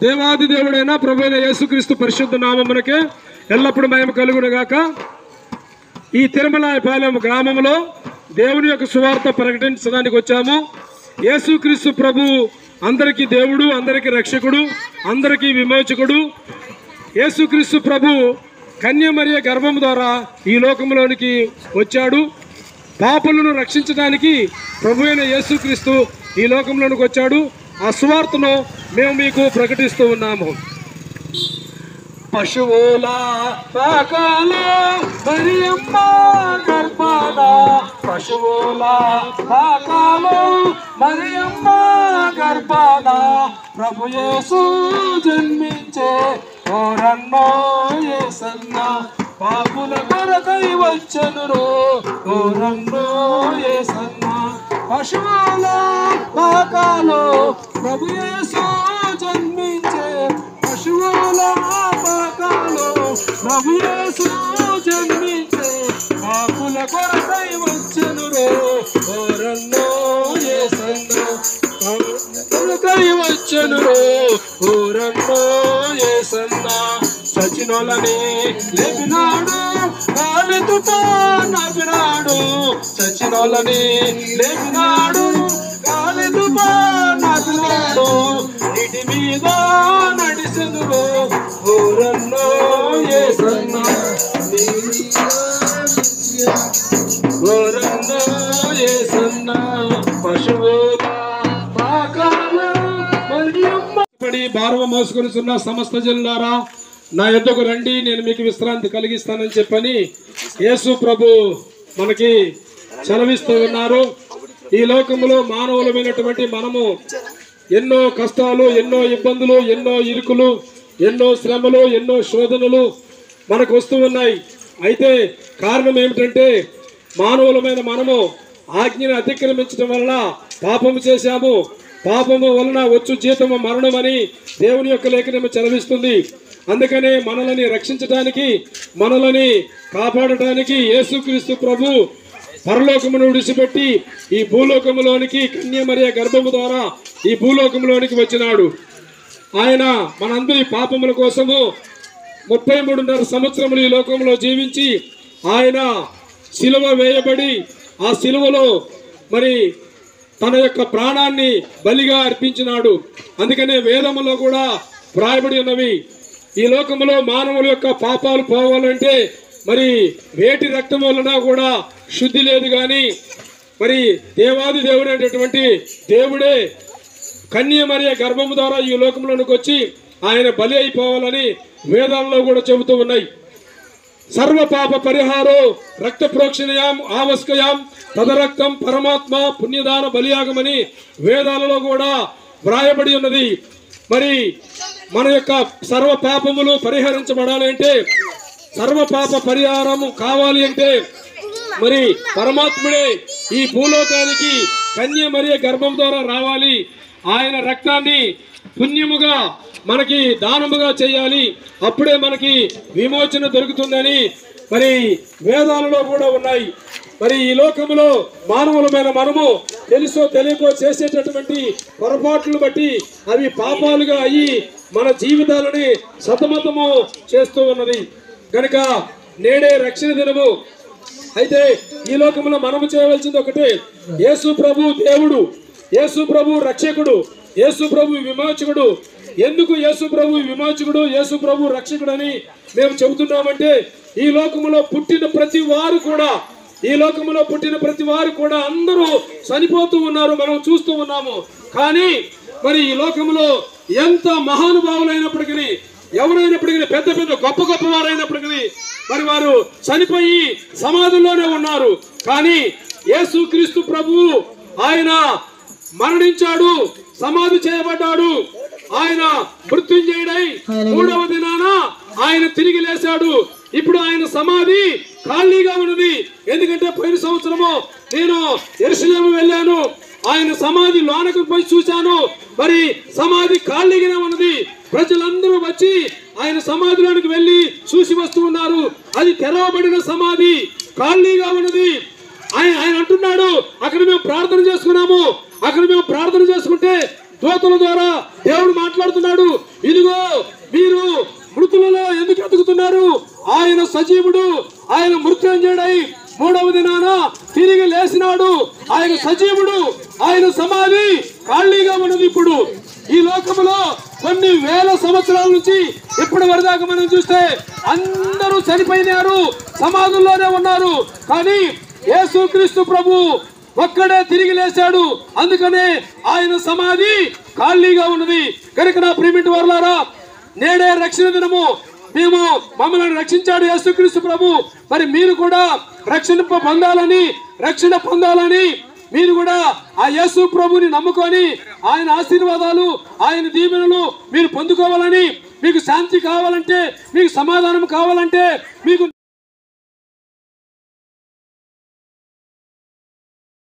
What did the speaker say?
దేవాది దేవుడైన ప్రభువైన యేసుక్రీస్తు పరిశుద్ధ నామమునకే ఎల్లప్పుడూ మహిమ కలుగును గాక. ఈ తిరుమలాయపాలెం గ్రామంలో దేవుని యొక్క సువార్త ప్రకటించడానికి వచ్చాము. యేసుక్రీస్తు ప్రభు అందరికీ దేవుడు, అందరికీ రక్షకుడు, అందరికీ విమోచకుడు. యేసుక్రీస్తు ప్రభు కన్యమరియ గర్భం ద్వారా ఈ లోకంలోనికి వచ్చాడు. పాపులను రక్షించడానికి ప్రభువైన యేసుక్రీస్తు ఈ లోకంలోనికి వచ్చాడు. ఆ సువార్తను మేము మీకు ప్రకటిస్తూ ఉన్నాము. పశువుల పాకాలో మరియమ్మ గర్భాన, పశువుల పాకాలో మరియమ్మ గర్భాన ప్రభు యేసు జన్మించే ఓరన్నో యేసన్న, పాపుల కొరకై వచ్చెను ఓరన్నో యేసన్న. పశువుల పాకాలో ప్రభు యేసు జన్మించే, పశువుల పాకాలో ప్రభు యేసు జన్మించే, పాపుల కొరకై వచ్చెను ఓరన్నో యేసన్న, కొరకై వచ్చెను ఓరన్నో యేసన్న. చచ్చినోళ్ళని లేపినాడు, కాలితో నవ్వినాడు, చచ్చినోళ్ళని లేపినాడు, కాలితో నవ్వినాడు, నీటి మీద నడిసెను ఓరన్నో యేసన్న, ఓరన్నో యేసన్న. పశువుల పాకాలో మరియమ్మ పడి భారవ మోసుకొనిస్తున్న సమస్త జనులారా నా యొద్దకు రండి, నేను మీకు విశ్రాంతి కలిగిస్తానని చెప్పని యేసు ప్రభు మనకి చలవిస్తూ ఉన్నారు. ఈ లోకంలో మానవులమైనటువంటి మనము ఎన్నో కష్టాలు, ఎన్నో ఇబ్బందులు, ఎన్నో ఇరుకులు, ఎన్నో శ్రమలు, ఎన్నో శోధనలు మనకు వస్తూ ఉన్నాయి. అయితే కారణం ఏమిటంటే మానవులమైన మనము ఆజ్ఞను అతిక్రమించడం వలన పాపము చేశాము. పాపము వలన వచ్చు జీతము మరణమని దేవుని యొక్క లేఖనము చలవిస్తుంది. అందుకనే మనల్ని రక్షించడానికి, మనల్ని కాపాడటానికి యేసుక్రీస్తు ప్రభు పరలోకమును విడిచిపెట్టి ఈ భూలోకములోనికి కన్యమరియ గర్భము ద్వారా ఈ భూలోకంలోనికి వచ్చినాడు. ఆయన మనందరి పాపముల కోసము 33.5 సంవత్సరములు ఈ లోకంలో జీవించి ఆయన శిలువ వేయబడి ఆ శిలువలో మరి తన యొక్క ప్రాణాన్ని బలిగా అర్పించినాడు. అందుకనే వేదములో కూడా వ్రాయబడి ఉన్నవి, ఈ లోకంలో మానవుల యొక్క పాపాలు పోవాలంటే మరి వేటి రక్తం వలన కూడా శుద్ధి లేదు. కానీ మరి దేవాది దేవుడు అనేటటువంటి దేవుడే కన్యమరియ గర్భము ద్వారా ఈ లోకంలోనికి వచ్చి ఆయన బలి అయిపోవాలని వేదాల్లో కూడా చెబుతూ ఉన్నాయి. సర్వ పాప పరిహారో రక్త ప్రోక్షణయాం ఆవస్కయాం తదరక్తం పరమాత్మ పుణ్యదాన బలియాగమని వేదాలలో కూడా వ్రాయబడి ఉన్నది. మరి మన యొక్క సర్వ పాపములు పరిహరించబడాలి అంటే, సర్వ పాప పరిహారము కావాలి అంటే మరి పరమాత్ముడే ఈ భూలోకానికి కన్యమరియ గర్భం ద్వారా రావాలి. ఆయన రక్తాన్ని పుణ్యముగా మనకి దానముగా చేయాలి, అప్పుడే మనకి విమోచన దొరుకుతుందని మరి వేదాలలో కూడా ఉన్నాయి. మరి ఈ లోకంలో మానవులమైన మనము తెలుసో తెలియకో చేసేటటువంటి పొరపాట్లు బట్టి అవి పాపాలుగా అయ్యి మన జీవితాలని సతమతము చేస్తూ ఉన్నది. కనుక నేడే రక్షణ దినము. అయితే ఈ లోకంలో మనము చేయవలసింది ఒకటే, యేసు ప్రభు దేవుడు, యేసు ప్రభు రక్షకుడు, యేసు ప్రభు విమోచకుడు. ఎందుకు యేసు ప్రభు విమోచకుడు, యేసు ప్రభు రక్షకుడు అని మేము చెబుతున్నామంటే, ఈ లోకములో పుట్టిన ప్రతి వారు కూడా, ఈ లోకంలో పుట్టిన ప్రతి వారు కూడా అందరూ చనిపోతూ ఉన్నారు, మనం చూస్తూ ఉన్నాము. కానీ మరి ఈ లోకంలో ఎంత మహానుభావులైనప్పటికీ, ఎవరైనప్పటికీ, పెద్ద పెద్ద గొప్ప గొప్ప వారైనప్పటికీ మరి వారు చనిపోయి సమాధుల్లోనే ఉన్నారు. కానీ యేసుక్రీస్తు ప్రభువు ఆయన మరణించాడు, సమాధి చేయబడ్డాడు, ఆయన మృత్యుంజయుడై 3వ దినాన ఆయన తిరిగి లేచాడు. ఇప్పుడు ఆయన సమాధి ఖాళీగా ఉన్నది. ఎందుకంటే పోయిన సంవత్సరము నేను యెరూషలేము వెళ్ళాను, ఆయన సమాధి లోనకు పోయి చూశాను, మరి సమాధి ఖాళీగానే ఉన్నది. ప్రజలందరూ వచ్చి ఆయన సమాధిలోనికి వెళ్ళి చూసి వస్తూ ఉన్నారు. అది తెరవబడిన సమాధి, ఖాళీగా ఉన్నది. ఆయన అంటున్నాడు, అక్కడ మేము ప్రార్థన చేసుకున్నాము, అక్కడ మేము ప్రార్థన చేసుకుంటే దూతల ద్వారా దేవుడు మాట్లాడుతున్నాడు, ఇదిగో మీరు మృతులలో ఎందుకు ఎదుగుతున్నారు? ఆయన సజీవుడు, ఆయన మృత్యుంజయుడై మూడవ దినాన తిరిగి లేచినాడు. ఆయన సజీవుడు, ఆయన సమాధి ఖాళీగా ఉన్నది. ఇప్పుడు ఈ లోకములో కొన్ని వేల సంవత్సరాల నుంచి ఇప్పటి వరదాకా మనం చూస్తే అందరూ చనిపోయినారు, సమాధుల్లోనే ఉన్నారు. కానీ యేసుక్రీస్తు ప్రభు ఒక్కడే తిరిగి లేచాడు. అందుకనే ఆయన సమాధి ఖాళీగా ఉన్నది. కనుక నా ప్రియమైన వారలారా, నేడే రక్షణ దినము. మమ్మల్ని రక్షించాడు యేసుక్రీస్తు ప్రభు. మరి మీరు కూడా రక్షణ పొందాలని మీరు కూడా ఆ యేసు ప్రభుని నమ్ముకొని ఆయన ఆశీర్వాదాలు, ఆయన దీవెనలు మీరు పొందుకోవాలని, మీకు శాంతి కావాలంటే, మీకు సమాధానం కావాలంటే, మీకు